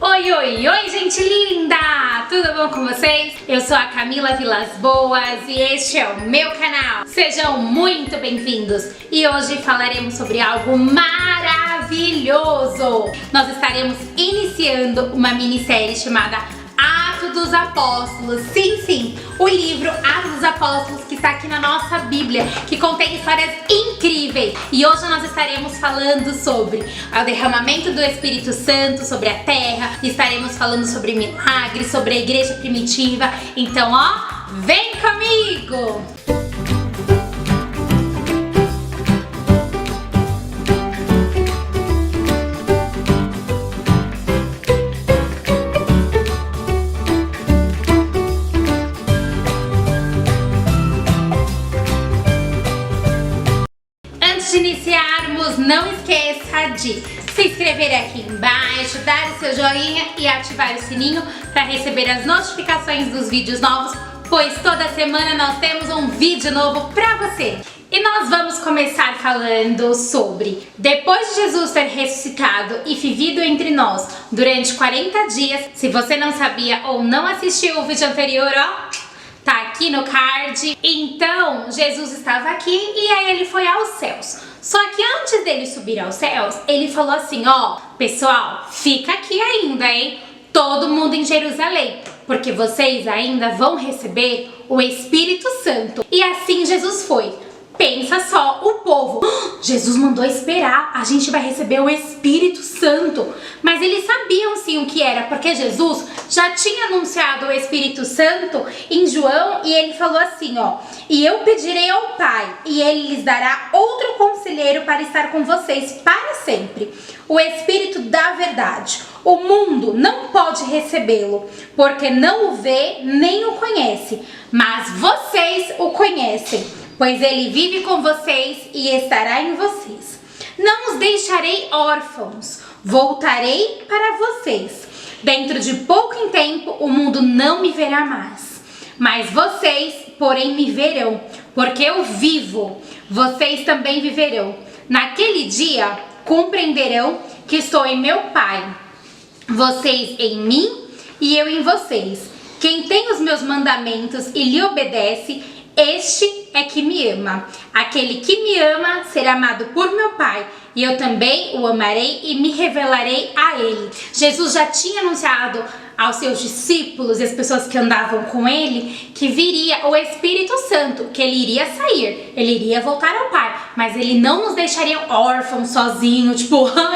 Oi, oi, oi, gente linda! Tudo bom com vocês? Eu sou a Camila Vilas Boas e este é o meu canal. Sejam muito bem-vindos e hoje falaremos sobre algo maravilhoso. Nós estaremos iniciando uma minissérie chamada Atos dos Apóstolos. Sim, o livro Atos dos Apóstolos que está aqui na nossa Bíblia, que contém histórias incríveis. E hoje nós estaremos falando sobre o derramamento do Espírito Santo sobre a terra, estaremos falando sobre milagres, sobre a igreja primitiva. Então, vem comigo! Antes de iniciarmos, não esqueça de se inscrever aqui embaixo, dar o seu joinha e ativar o sininho para receber as notificações dos vídeos novos, pois toda semana nós temos um vídeo novo para você. E nós vamos começar falando sobre, depois de Jesus ter ressuscitado e vivido entre nós durante 40 dias, se você não sabia ou não assistiu o vídeo anterior, tá aqui no card. Então, Jesus estava aqui e aí ele foi aos céus. Só que antes dele subir aos céus, ele falou assim, pessoal, fica aqui ainda, hein? Todo mundo em Jerusalém, porque vocês ainda vão receber o Espírito Santo. E assim Jesus foi. Pensa só, o povo, Jesus mandou esperar, a gente vai receber o Espírito Santo. Mas eles sabiam sim o que era, porque Jesus já tinha anunciado o Espírito Santo em João e ele falou assim, e eu pedirei ao Pai e ele lhes dará outro conselheiro para estar com vocês para sempre, o Espírito da verdade. O mundo não pode recebê-lo, porque não o vê nem o conhece, mas vocês o conhecem, pois ele vive com vocês e estará em vocês. Não os deixarei órfãos, voltarei para vocês. Dentro de pouco tempo o mundo não me verá mais, mas vocês, porém, me verão, porque eu vivo, vocês também viverão. Naquele dia compreenderão que estou em meu Pai, vocês em mim e eu em vocês. Quem tem os meus mandamentos e lhe obedece, este é que me ama. Aquele que me ama será amado por meu Pai, e eu também o amarei e me revelarei a ele. Jesus já tinha anunciado aos seus discípulos e as pessoas que andavam com ele que viria o Espírito Santo, que ele iria sair, ele iria voltar ao Pai, mas ele não nos deixaria órfãos, sozinhos,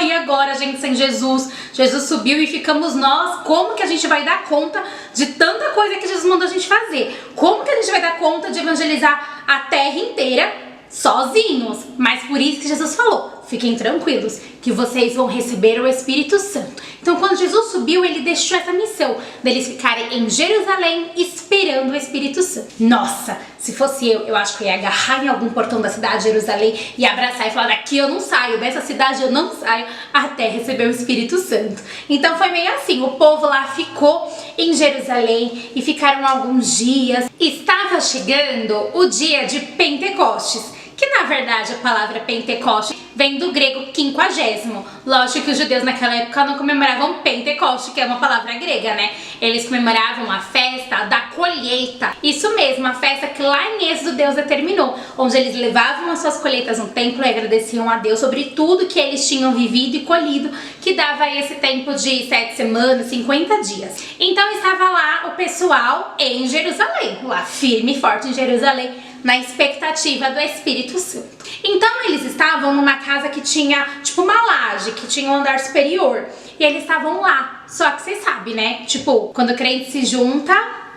e agora, gente, sem Jesus? Jesus subiu e ficamos nós. Como que a gente vai dar conta de tanta coisa que Jesus mandou a gente fazer? Como que a gente vai dar conta de evangelizar a terra inteira sozinhos? Mas por isso que Jesus falou, fiquem tranquilos, que vocês vão receber o Espírito Santo. Então, quando Jesus subiu, ele deixou essa missão deles ficarem em Jerusalém esperando o Espírito Santo. Nossa, se fosse eu acho que eu ia agarrar em algum portão da cidade de Jerusalém e abraçar e falar, daqui eu não saio, dessa cidade eu não saio até receber o Espírito Santo. Então foi meio assim, o povo lá ficou em Jerusalém e ficaram alguns dias. Estava chegando o dia de Pentecostes, que na verdade a palavra Pentecoste vem do grego quinquagésimo. Lógico que os judeus naquela época não comemoravam Pentecoste, que é uma palavra grega, né? Eles comemoravam a festa da colheita. Isso mesmo, a festa que lá em Êxodo Deus determinou, onde eles levavam as suas colheitas no templo e agradeciam a Deus sobre tudo que eles tinham vivido e colhido, que dava esse tempo de 7 semanas, 50 dias. Então estava lá o pessoal em Jerusalém, lá firme e forte em Jerusalém, na expectativa do Espírito Santo. Então eles estavam numa casa que tinha tipo uma laje, que tinha um andar superior, e eles estavam lá. Só que vocês sabem, né? Tipo, quando o crente se junta,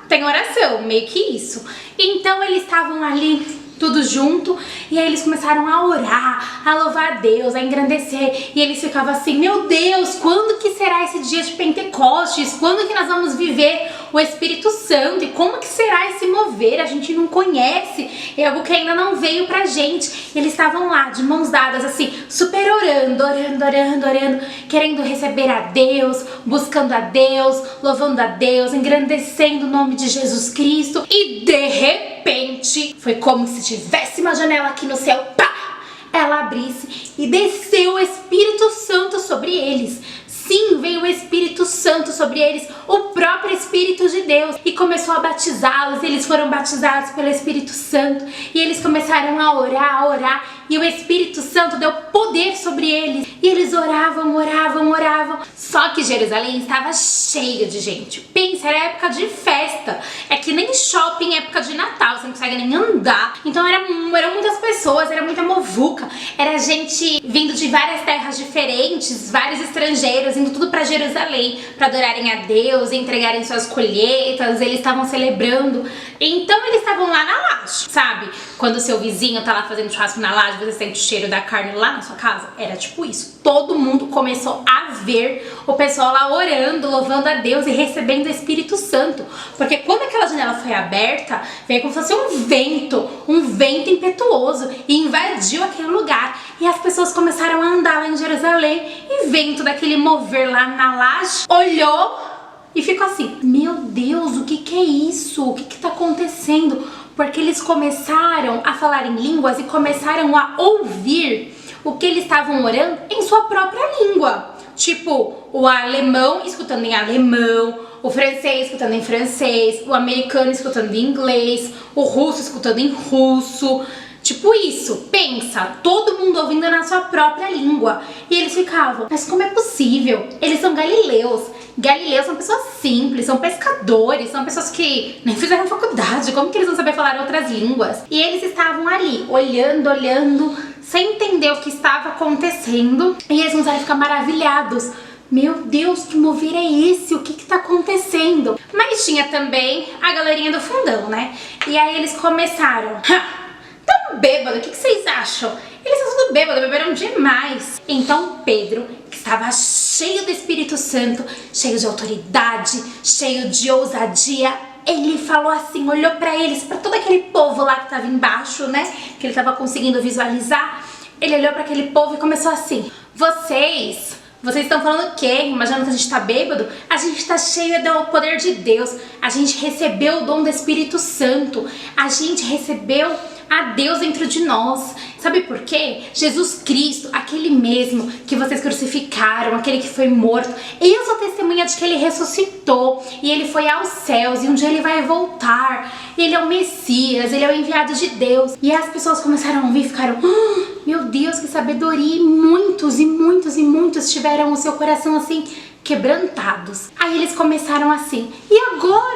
tem oração, meio que isso. Então eles estavam ali tudo junto, e aí eles começaram a orar, a louvar a Deus, a engrandecer, e eles ficavam assim, meu Deus, quando que será esse dia de Pentecostes? Quando que nós vamos viver o Espírito Santo? E como que será esse mover? A gente não conhece, é algo que ainda não veio pra gente. E eles estavam lá, de mãos dadas, assim, super orando, querendo receber a Deus, buscando a Deus, louvando a Deus, engrandecendo o nome de Jesus Cristo, e de repente, foi como se tivesse uma janela aqui no céu, pá! Ela abrisse e desceu o Espírito Santo sobre eles. Sim, veio o Espírito Santo sobre eles o próprio Espírito de Deus e começou a batizá-los. Eles foram batizados pelo Espírito Santo e eles começaram a orar, e o Espírito Santo deu poder sobre eles e eles oravam. Só que Jerusalém estava cheia de gente. Pensa, era época de festa, é que nem shopping, época de Natal, você não consegue nem andar. Então eram muitas pessoas, era muita muvuca, era gente vindo de várias terras diferentes, vários estrangeiros indo tudo pra Jerusalém pra adorarem a Deus, entregarem suas colheitas. Eles estavam celebrando, então eles estavam lá na laje, sabe? Quando o seu vizinho tá lá fazendo churrasco na laje, você sente o cheiro da carne lá na sua casa. Era tipo isso. Todo mundo começou a ver o pessoal lá orando, louvando a Deus e recebendo o Espírito Santo. Porque quando aquela janela foi aberta, veio como se fosse um vento impetuoso e invadiu aquele lugar. E as pessoas começaram a andar lá em Jerusalém e vendo todo aquele mover lá na laje, olhou e ficou assim: meu Deus, o que é isso? O que tá acontecendo? Porque eles começaram a falar em línguas e começaram a ouvir o que eles estavam orando em sua própria língua. Tipo, o alemão escutando em alemão, o francês escutando em francês, o americano escutando em inglês, o russo escutando em russo. Tipo isso, pensa, todo mundo ouvindo na sua própria língua. E eles ficavam: mas como é possível? Eles são galileus. Galileus são pessoas simples, são pescadores, são pessoas que nem fizeram faculdade. Como que eles vão saber falar outras línguas? E eles estavam ali, olhando, sem entender o que estava acontecendo. E eles começaram a ficar maravilhados. Meu Deus, que mover é esse? O que tá acontecendo? Mas tinha também a galerinha do fundão, né? E aí eles começaram: tão bêbado, o que vocês acham? Eles estão tudo bêbado, beberam demais. Então Pedro, que estava cheio do Espírito Santo, cheio de autoridade, cheio de ousadia, ele falou assim, olhou pra eles, pra todo aquele povo lá que tava embaixo, né, que ele tava conseguindo visualizar. Ele olhou pra aquele povo e começou assim: vocês estão falando o quê? Imaginando que a gente tá bêbado? A gente tá cheio do poder de Deus. A gente recebeu o dom do Espírito Santo. A gente recebeu a Deus dentro de nós. Sabe por quê? Jesus Cristo, aquele mesmo que vocês crucificaram, aquele que foi morto, eu sou testemunha de que ele ressuscitou e ele foi aos céus e um dia ele vai voltar. Ele é o Messias, ele é o enviado de Deus. E as pessoas começaram a ouvir e ficaram: meu Deus, que sabedoria! E muitos tiveram o seu coração assim quebrantados. Aí eles começaram assim: e agora?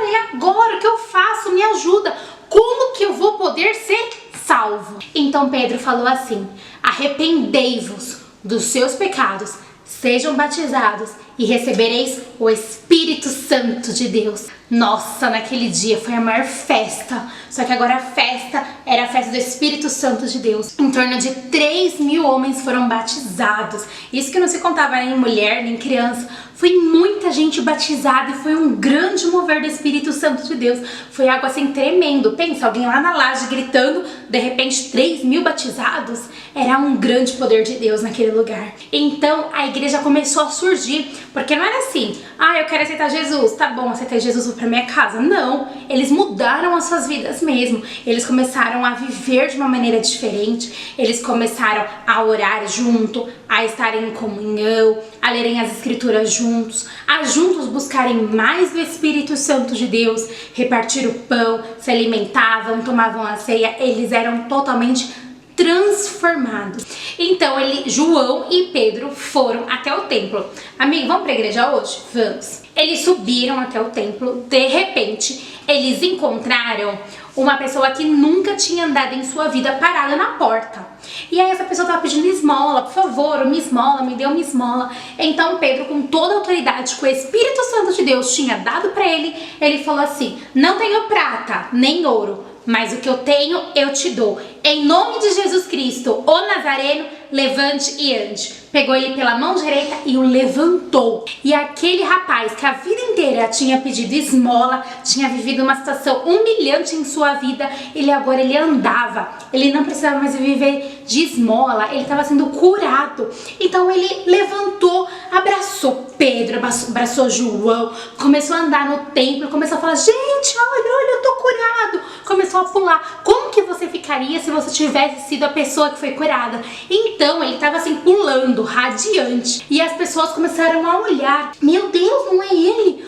O que eu faço? Me ajuda! Como que eu vou poder ser salvo? Então Pedro falou assim: arrependei-vos dos seus pecados, sejam batizados e recebereis o Espírito Santo de Deus. Nossa, naquele dia foi a maior festa. Só que agora a festa era a festa do Espírito Santo de Deus. Em torno de 3.000 homens foram batizados. Isso que não se contava nem mulher, nem criança. Foi muita gente batizada e foi um grande mover do Espírito Santo de Deus. Foi algo assim tremendo. Pensa, alguém lá na laje gritando, de repente 3.000 batizados. Era um grande poder de Deus naquele lugar. Então a igreja começou a surgir, porque não era assim: eu quero aceitar Jesus, tá bom, aceitei Jesus, vou pra minha casa. Não, eles mudaram as suas vidas mesmo. Eles começaram a viver de uma maneira diferente. Eles começaram a orar junto, a estarem em comunhão, a lerem as escrituras juntos, a juntos buscarem mais do Espírito Santo de Deus, repartir o pão, se alimentavam, tomavam a ceia. Eles eram totalmente transformados. Então João e Pedro foram até o templo. Amigo, vamos pra igreja hoje? Vamos. Eles subiram até o templo. De repente, eles encontraram uma pessoa que nunca tinha andado em sua vida parada na porta. E aí essa pessoa estava pedindo esmola: por favor, uma esmola, me dê uma esmola. Então Pedro, com toda a autoridade que o Espírito Santo de Deus tinha dado para ele, ele falou assim: não tenho prata nem ouro, mas o que eu tenho eu te dou. Em nome de Jesus Cristo, o Nazareno, levante e ande. Pegou ele pela mão direita e o levantou. E aquele rapaz que a vida inteira tinha pedido esmola, tinha vivido uma situação humilhante em sua vida, ele andava. Ele não precisava mais viver de esmola, ele estava sendo curado. Então ele levantou, abraçou Pedro, abraçou João, começou a andar no templo, começou a falar: gente, olha, eu tô curado. Começou a pular. Como que você ficaria se você tivesse sido a pessoa que foi curada? Então ele estava assim pulando, radiante. E as pessoas começaram a olhar: meu Deus, não é ele?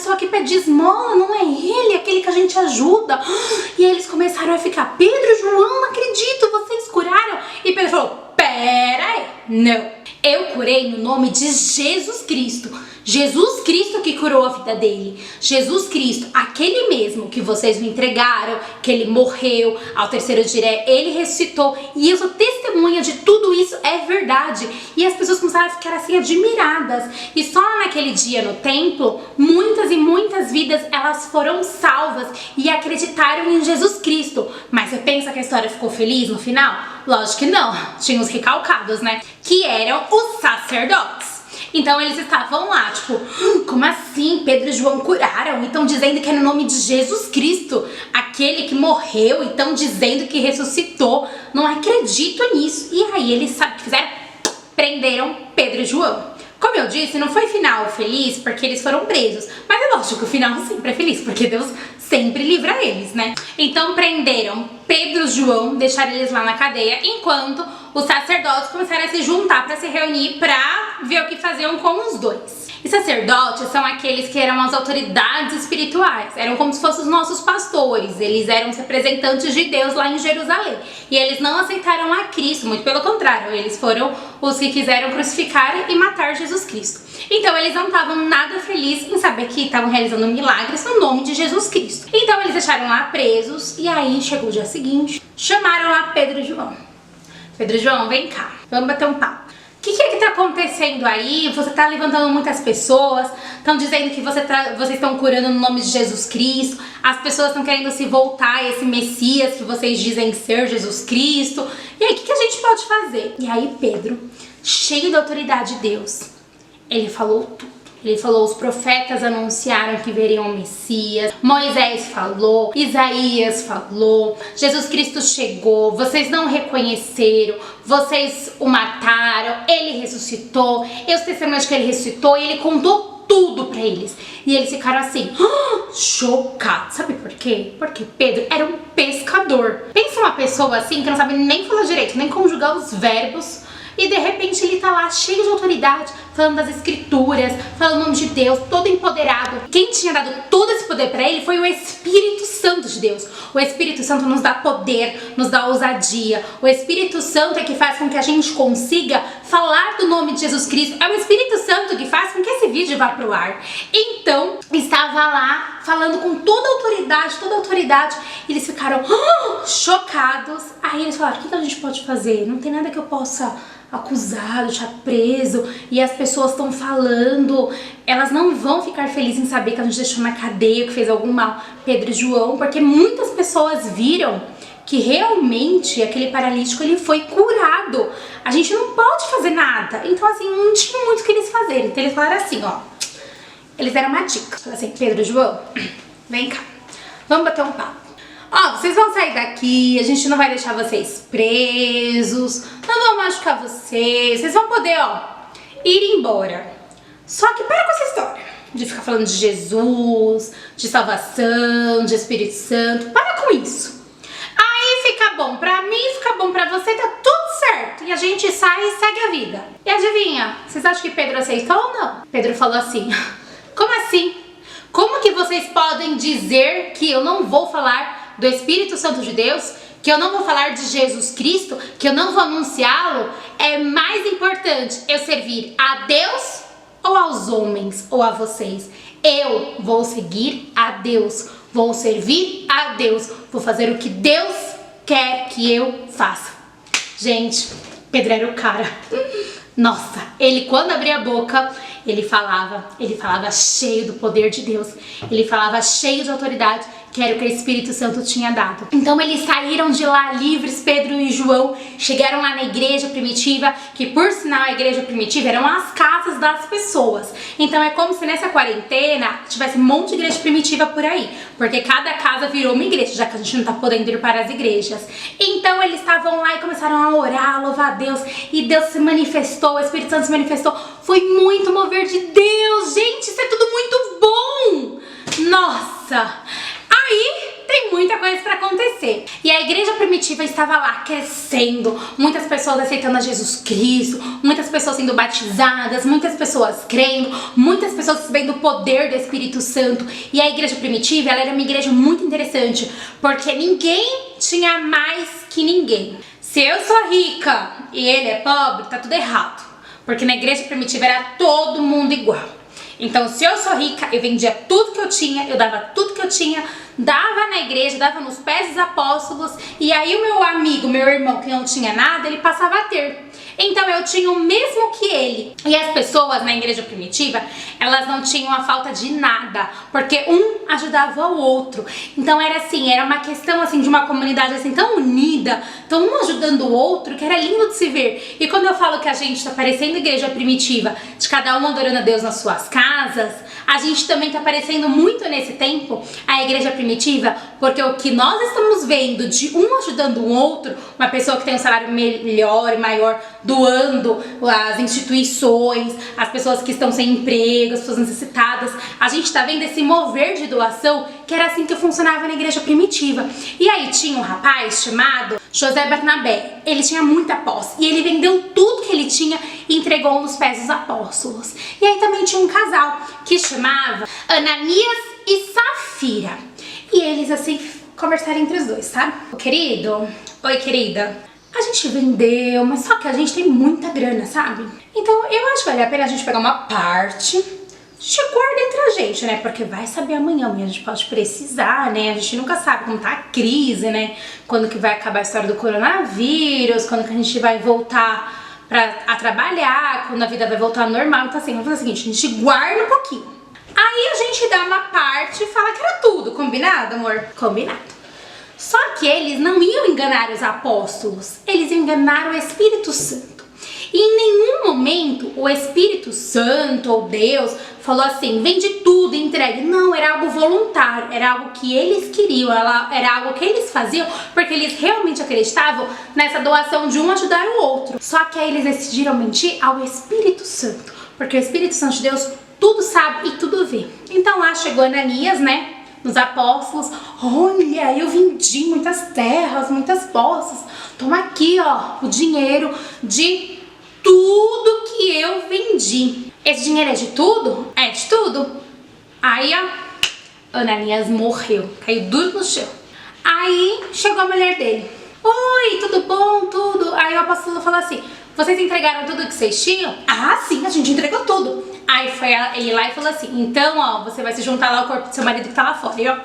pessoa que pede esmola, não é ele, aquele que a gente ajuda. E aí eles começaram a ficar, Pedro, João, não acredito, vocês curaram. E Pedro falou, pera aí, não. Eu curei no nome de Jesus Cristo. Jesus Cristo que curou a vida dele. Jesus Cristo, aquele mesmo que vocês me entregaram, que ele morreu, ao terceiro dia ele ressuscitou. E eu sou testemunha de tudo isso, é verdade. E as pessoas começaram a ficar assim admiradas. E só naquele dia no templo, muitas e muitas vidas elas foram salvas e acreditaram em Jesus Cristo. Mas você pensa que a história ficou feliz no final? Lógico que não. Tinha os recalcados, né? Que eram os sacerdotes. Então eles estavam lá, tipo, como assim? Pedro e João curaram e estão dizendo que é no nome de Jesus Cristo, aquele que morreu, e estão dizendo que ressuscitou. Não acredito nisso. E aí eles, sabe o que fizeram? Prenderam Pedro e João. Como eu disse, não foi final feliz porque eles foram presos. Mas é lógico que o final sempre é feliz, porque Deus sempre livra eles, né? Então prenderam Pedro e João, deixaram eles lá na cadeia, enquanto os sacerdotes começaram a se juntar para se reunir para ver o que faziam com os dois. E sacerdotes são aqueles que eram as autoridades espirituais, eram como se fossem os nossos pastores, eles eram os representantes de Deus lá em Jerusalém. E eles não aceitaram a Cristo, muito pelo contrário, eles foram os que quiseram crucificar e matar Jesus Cristo. Então eles não estavam nada felizes em saber que estavam realizando milagres no nome de Jesus Cristo. Então eles deixaram lá presos e aí chegou o dia seguinte, chamaram lá Pedro e João. Pedro e João, vem cá, vamos bater um papo. O que é que tá acontecendo aí? Você tá levantando muitas pessoas, estão dizendo que vocês estão curando no nome de Jesus Cristo, as pessoas estão querendo se voltar a esse Messias que vocês dizem ser Jesus Cristo. E aí, o que a gente pode fazer? E aí Pedro, cheio da autoridade de Deus, ele falou tudo. Ele falou, os profetas anunciaram que veriam o Messias, Moisés falou, Isaías falou, Jesus Cristo chegou, vocês não reconheceram, vocês o mataram, ele ressuscitou, eu testemunho de que ele ressuscitou, e ele contou tudo pra eles. E eles ficaram assim, chocados. Sabe por quê? Porque Pedro era um pescador. Pensa uma pessoa assim que não sabe nem falar direito, nem conjugar os verbos. E de repente ele tá lá cheio de autoridade, falando das escrituras, falando o nome de Deus, todo empoderado. Quem tinha dado todo esse poder pra ele foi o Espírito Santo de Deus. O Espírito Santo nos dá poder, nos dá ousadia. O Espírito Santo é que faz com que a gente consiga falar do nome de Jesus Cristo. É o Espírito Santo que faz com que esse vídeo vá pro ar. Então, estava lá falando com toda a autoridade. E eles ficaram chocados. Aí eles falaram, o que a gente pode fazer? Não tem nada que eu possa acusar, deixar preso, e as pessoas estão falando, elas não vão ficar felizes em saber que a gente deixou na cadeia, que fez algum mal, Pedro e João, porque muitas pessoas viram que realmente aquele paralítico ele foi curado. A gente não pode fazer nada. Então assim, não tinha muito o que eles fazerem. Então eles falaram assim, ó, eles deram uma dica, falaram assim, Pedro e João, vem cá, vamos bater um papo. Ó, vocês vão sair daqui, a gente não vai deixar vocês presos, não vão machucar vocês vão poder, ó, ir embora. Só que para com essa história de ficar falando de Jesus, de salvação, de Espírito Santo, para com isso. Aí fica bom pra mim, fica bom pra você, tá tudo certo. E a gente sai e segue a vida. E adivinha, vocês acham que Pedro aceitou ou não? Pedro falou assim, como assim? Como que vocês podem dizer que eu não vou falar do Espírito Santo de Deus, que eu não vou falar de Jesus Cristo, que eu não vou anunciá-lo? É mais importante eu servir a Deus ou aos homens ou a vocês? Eu vou seguir a Deus, vou servir a Deus, vou fazer o que Deus quer que eu faça. Gente, Pedro era o cara. Nossa, ele quando abria a boca, ele falava cheio do poder de Deus, ele falava cheio de autoridade, que era o que o Espírito Santo tinha dado. Então eles saíram de lá livres, Pedro e João, chegaram lá na igreja primitiva, que por sinal a igreja primitiva eram as casas das pessoas. Então é como se nessa quarentena tivesse um monte de igreja primitiva por aí, porque cada casa virou uma igreja, já que a gente não tá podendo ir para as igrejas. Então eles estavam lá e começaram a orar, a louvar a Deus, e Deus se manifestou, o Espírito Santo se manifestou. Foi muito mover de Deus, gente, isso é tudo muito bom! Nossa! Aí tem muita coisa pra acontecer. E a igreja primitiva Primitiva estava lá crescendo, muitas pessoas aceitando a Jesus Cristo, muitas pessoas sendo batizadas, muitas pessoas crendo, muitas pessoas recebendo o poder do Espírito Santo. E a igreja primitiva, ela era uma igreja muito interessante, porque ninguém tinha mais que ninguém. Se eu sou rica e ele é pobre, tá tudo errado, porque na igreja primitiva era todo mundo igual. Então, se eu sou rica, eu vendia tudo que eu tinha, eu dava tudo que eu tinha, dava na igreja, dava nos pés dos apóstolos, e aí o meu amigo, meu irmão, que não tinha nada, ele passava a ter. Então eu tinha o mesmo que ele. E as pessoas na igreja primitiva, elas não tinham a falta de nada, porque um ajudava o outro. Então era assim, era uma questão assim de uma comunidade assim tão unida, tão um ajudando o outro, que era lindo de se ver. E quando eu falo que a gente tá parecendo igreja primitiva, de cada um adorando a Deus nas suas casas, a gente também tá parecendo muito nesse tempo a igreja primitiva, porque o que nós estamos vendo de um ajudando o outro, uma pessoa que tem um salário melhor e maior, doando as instituições, as pessoas que estão sem emprego, as pessoas necessitadas. A gente tá vendo esse mover de doação, que era assim que funcionava na igreja primitiva. E aí tinha um rapaz chamado José Barnabé. Ele tinha muita posse e ele vendeu tudo que ele tinha e entregou nos pés dos apóstolos. E aí também tinha um casal que chamava Ananias e Safira. E eles assim conversaram entre os dois, sabe? Querido, oi querida, a gente vendeu, mas só que a gente tem muita grana, sabe? Então eu acho que vale a pena a gente pegar uma parte, a gente guarda entre a gente, né? Porque vai saber amanhã a gente pode precisar, né? A gente nunca sabe como tá a crise, né? Quando que vai acabar a história do coronavírus, quando que a gente vai voltar a trabalhar, quando a vida vai voltar ao normal. Então assim, vamos fazer o seguinte, a gente guarda um pouquinho. Aí a gente dá uma parte e fala que era tudo, combinado, amor? Combinado. Só que eles não iam enganar os apóstolos, eles iam enganar o Espírito Santo. E em nenhum momento o Espírito Santo ou Deus falou assim, vende tudo, entregue. Não, era algo voluntário, era algo que eles queriam, era algo que eles faziam porque eles realmente acreditavam nessa doação de um ajudar o outro. Só que aí eles decidiram mentir ao Espírito Santo, porque o Espírito Santo de Deus tudo sabe e tudo vê. Então lá chegou Ananias, né? Nos apóstolos, olha, eu vendi muitas terras, muitas posses, toma aqui, ó, o dinheiro de tudo que eu vendi. Esse dinheiro é de tudo? É de tudo. Aí, ó, Ananias morreu, caiu duro no chão. Aí chegou a mulher dele, oi, tudo bom, tudo. Aí o apóstolo falou assim, vocês entregaram tudo que vocês tinham? Ah, sim, a gente entregou tudo. Aí foi ele lá e falou assim, então, ó, você vai se juntar lá ao corpo do seu marido que tá lá fora. E ó,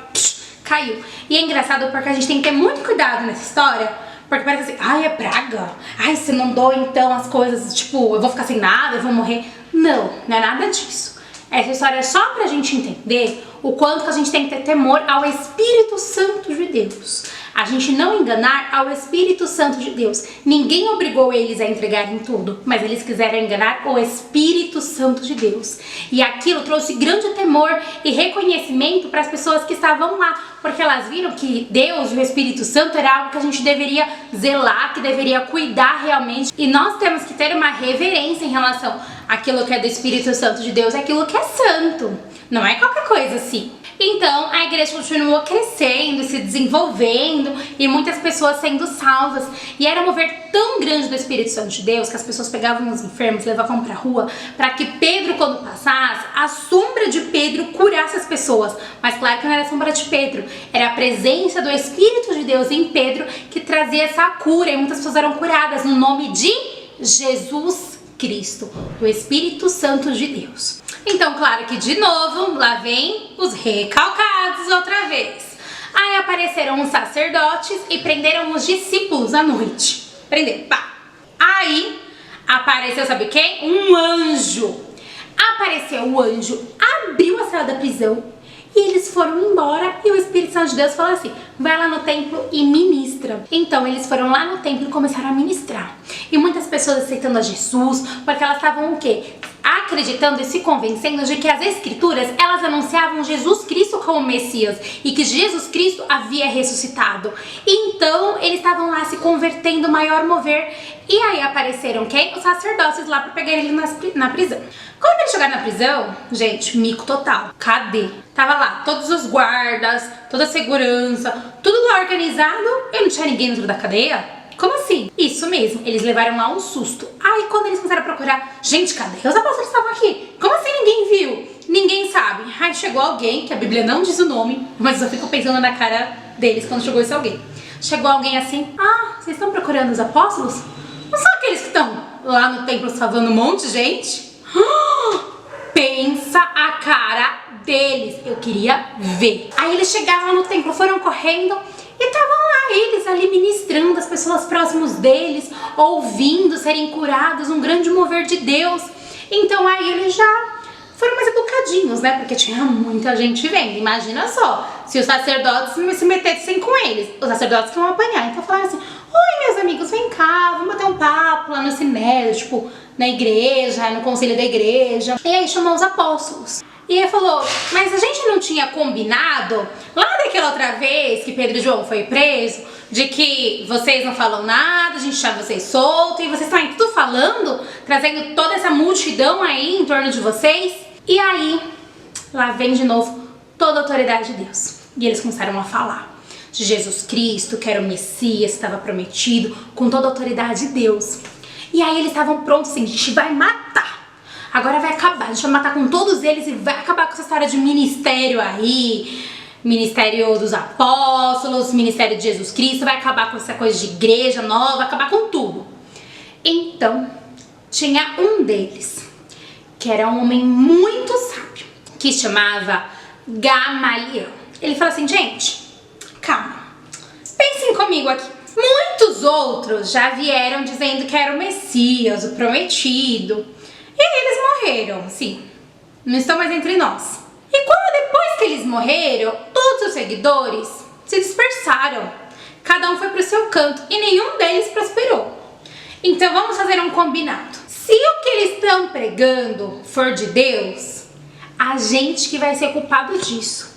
caiu. E é engraçado porque a gente tem que ter muito cuidado nessa história, porque parece assim, ai, é praga. Ai, se não doa então as coisas, tipo, eu vou ficar sem nada, eu vou morrer. Não, não é nada disso. Essa história é só pra gente entender o quanto que a gente tem que ter temor ao Espírito Santo de Deus. A gente não enganar ao Espírito Santo de Deus. Ninguém obrigou eles a entregarem tudo, mas eles quiseram enganar o Espírito Santo de Deus. E aquilo trouxe grande temor e reconhecimento para as pessoas que estavam lá, porque elas viram que Deus e o Espírito Santo era algo que a gente deveria zelar, que deveria cuidar realmente. E nós temos que ter uma reverência em relação àquilo que é do Espírito Santo de Deus, aquilo que é santo. Não é qualquer coisa assim. Então a igreja continuou crescendo, se desenvolvendo e muitas pessoas sendo salvas. E era um mover tão grande do Espírito Santo de Deus que as pessoas pegavam os enfermos, levavam pra rua, para que Pedro, quando passasse, a sombra de Pedro curasse as pessoas. Mas claro que não era a sombra de Pedro, era a presença do Espírito de Deus em Pedro que trazia essa cura. E muitas pessoas eram curadas no nome de Jesus Cristo, do Espírito Santo de Deus. Então, claro que de novo, lá vem os recalcados outra vez. Aí apareceram os sacerdotes e prenderam os discípulos à noite. Prenderam, pá. Aí apareceu, sabe quem? Um anjo. Apareceu o anjo, abriu a cela da prisão e eles foram embora. E o Espírito Santo de Deus falou assim, vai lá no templo e ministra. Então eles foram lá no templo e começaram a ministrar. E muitas pessoas aceitando a Jesus, porque elas estavam o quê? acreditando e se convencendo de que as escrituras, elas anunciavam Jesus Cristo como Messias e que Jesus Cristo havia ressuscitado. Então, eles estavam lá se convertendo, maior mover. E aí apareceram quem? Os sacerdotes lá para pegar ele na prisão. Quando eles chegaram na prisão, gente, mico total. Cadê? Tava lá todos os guardas, toda a segurança, tudo lá organizado e não tinha ninguém dentro da cadeia. Como assim? Isso mesmo, eles levaram lá um susto. Aí quando eles começaram a procurar, gente, cadê os apóstolos estavam aqui? Como assim ninguém viu? Ninguém sabe. Aí chegou alguém, que a Bíblia não diz o nome, mas eu fico pensando na cara deles quando chegou esse alguém. Chegou alguém assim, vocês estão procurando os apóstolos? Não são aqueles que estão lá no templo salvando um monte de gente? Pensa a cara deles, eu queria ver. Aí eles chegaram no templo, foram correndo e estavam lá eles ali ministrando, as pessoas próximas deles, ouvindo, serem curados, um grande mover de Deus. Então aí eles já foram mais educadinhos, né? Porque tinha muita gente vendo. Imagina só, se os sacerdotes se metessem com eles, os sacerdotes que iam apanhar. Então falaram assim, oi meus amigos, vem cá, vamos bater um papo lá no sinédrio, tipo, na igreja, no conselho da igreja. E aí chamou os apóstolos. E ele falou, mas a gente não tinha combinado, lá daquela outra vez que Pedro e João foi preso, de que vocês não falam nada, a gente deixa vocês soltos, e vocês estão aí tudo falando, trazendo toda essa multidão aí em torno de vocês. E aí, lá vem de novo toda a autoridade de Deus. E eles começaram a falar de Jesus Cristo, que era o Messias, estava prometido, com toda a autoridade de Deus. E aí eles estavam prontos assim, a gente vai matar. Agora vai acabar, a gente vai matar com todos eles e vai acabar com essa história de ministério aí. Ministério dos apóstolos, ministério de Jesus Cristo, vai acabar com essa coisa de igreja nova, vai acabar com tudo. Então, tinha um deles, que era um homem muito sábio, que chamava Gamaliel. Ele falou assim, gente, calma, pensem comigo aqui. Muitos outros já vieram dizendo que era o Messias, o prometido. E aí eles morreram, sim, não estão mais entre nós. E quando depois que eles morreram, todos os seguidores se dispersaram. Cada um foi para o seu canto e nenhum deles prosperou. Então vamos fazer um combinado. Se o que eles estão pregando for de Deus, a gente que vai ser culpado disso.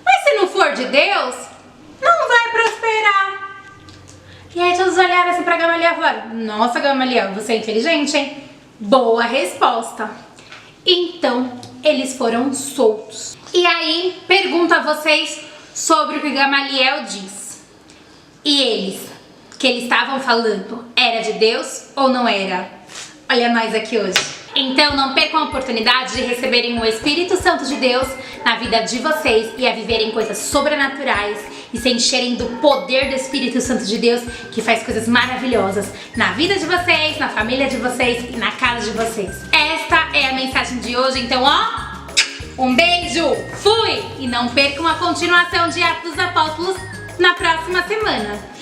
Mas se não for de Deus, não vai prosperar. E aí todos olharam assim pra Gamaliel e falaram, nossa Gamaliel, você é inteligente, hein? Boa resposta. Então, eles foram soltos. E aí, pergunto a vocês sobre o que Gamaliel diz. E eles, que eles estavam falando, era de Deus ou não era? Olha nós aqui hoje. Então, não percam a oportunidade de receberem o Espírito Santo de Deus na vida de vocês e a viverem coisas sobrenaturais e se encherem do poder do Espírito Santo de Deus, que faz coisas maravilhosas na vida de vocês, na família de vocês e na casa de vocês. Esta é a mensagem de hoje, então ó, um beijo, fui! E não percam a continuação de Atos dos Apóstolos na próxima semana.